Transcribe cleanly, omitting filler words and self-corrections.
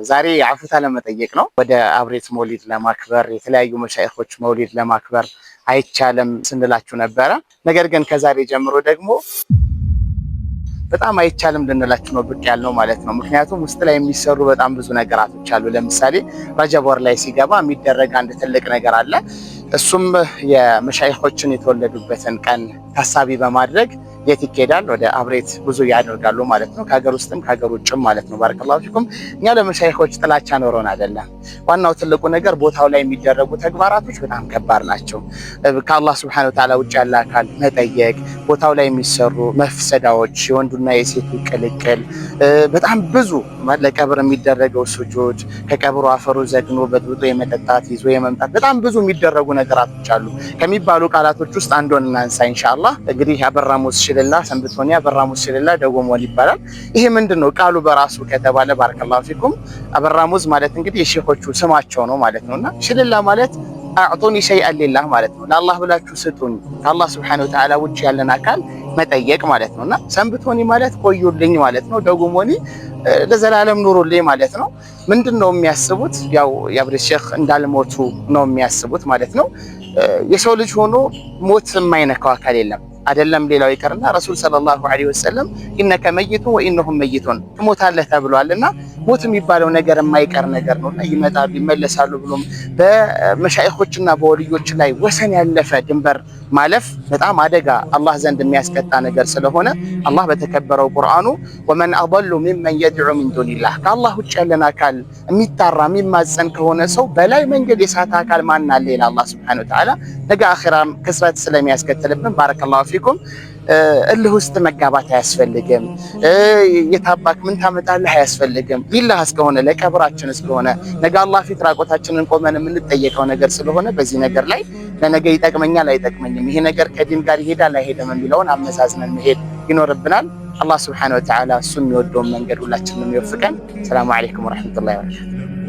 ዛሬ አፉታ ለመጠየቅ ነው። ወደ አብሬት መውሊድ ለማክበር የተለያዩ መሻይኾች መውሊድ ለማክበር አይቻልም ስንላችሁ ነበረ። ነገር ግን ከዛሬ ጀምሮ ደግሞ በጣም አይቻልም ልንላችሁ ነው ብቅ ያልነው ማለት ነው። ምክንያቱም ውስጥ ላይ የሚሰሩ በጣም ብዙ ነገራቶች አሉ። ለምሳሌ ረጀብ ወር ላይ ሲገባ የሚደረግ አንድ ትልቅ ነገር አለ። እሱም የመሻይኾችን የተወለዱበትን ቀን ታሳቢ በማድረግ የት ይኬዳል? ወደ አብሬት ጉዞ ያደርጋሉ ማለት ነው። ከሀገር ውስጥም ከሀገር ውጭም ማለት ነው። ባረከላሁ ፊኩም። እኛ ለመሻይኾች ጥላቻ ኖሮን አይደለም። ዋናው ትልቁ ነገር ቦታው ላይ የሚደረጉ ተግባራቶች በጣም ከባድ ናቸው። ከአላህ ሱብሓነሁ ወተዓላ ውጭ ያለ አካል መጠየቅ፣ ቦታው ላይ የሚሰሩ መፍሰዳዎች፣ የወንዱና የሴቱ ቅልቅል፣ በጣም ብዙ ለቀብር የሚደረገው ሱጁድ፣ ከቀብሩ አፈሩ ዘግኖ በጥብጦ የመጠጣት ይዞ የመምጣት በጣም ብዙ የሚደረጉ ነገራቶች አሉ። ከሚባሉ ቃላቶች ውስጥ አንዱን እናንሳ ኢንሻአላህ። እንግዲህ አበራሙስ ሽልላ ሰንብቶኒያ አበራሙስ ሽልላ ደጎሞን ይባላል። ይሄ ምንድነው ቃሉ በራሱ ከተባለ ባረከላሁ ፊኩም አበራሙስ ማለት እንግዲህ የሼኾቹ ስማቸው ነው ማለት ነውና ሽልላ ማለት አዕጡኒ ሸይአን ሊላህ ማለት ነው። ለአላህ ብላችሁ ስጡኝ፣ ከአላህ ሱብሓነሁ ወተዓላ ውጭ ያለን አካል መጠየቅ ማለት ነውና ሰንብቶኒ ማለት ቆዩልኝ ማለት ነው። ደጎሞኒ ለዘላለም ኑሩልኝ ማለት ነው። ምንድነው የሚያስቡት? ያው የአብሬት ሼኽ እንዳልሞቱ ነው የሚያስቡት ማለት ነው። የሰው ልጅ ሆኖ ሞት የማይነካው አካል የለም። አይደለም ሌላው ይቀርና ረሱል ሰለላሁ ዐለይሂ ወሰለም ኢነከ መይቱ ወኢነሁም መይቱን ትሞታለህ ተብሏልና ሞት የሚባለው ነገር የማይቀር ነገር ነውና ይመጣሉ ይመለሳሉ ብሎም በመሻይኾችና በወልዮች ላይ ወሰን ያለፈ ድንበር ማለፍ በጣም አደጋ አላህ ዘንድ የሚያስቀጣ ነገር ስለሆነ አላህ በተከበረው ቁርአኑ ወመን አضل ممن يدعو من دون الله ከአላህ ውጭ ያለን አካል የሚጣራ የሚማጸን ከሆነ ሰው በላይ መንገድ የሳተ አካል ማን አለ ይላል አላህ ሱብሓነሁ ወተዓላ። ነገ አኺራም ክስረት ስለሚያስከትልብን ባረከላሁ ፊኩም እልህ ውስጥ መጋባት አያስፈልግም። የታባክ ምን ታመጣለህ አያስፈልግም። ሊላህ እስከሆነ ለቀብራችን እስከሆነ ነገ አላህ ፊት ራቆታችንን ቆመን የምንጠየቀው ነገር ስለሆነ በዚህ ነገር ላይ ለነገ ይጠቅመኛል አይጠቅመኝም፣ ይሄ ነገር ከዲን ጋር ይሄዳል አይሄድም የሚለውን አመዛዝነን መሄድ ይኖርብናል። አላህ ሱብሓነሁ ወተዓላ እሱ የሚወደውን መንገድ ሁላችንም ይወፍቀን። ሰላም አለይኩም ወራህመቱላሂ ወበረካቱሁ።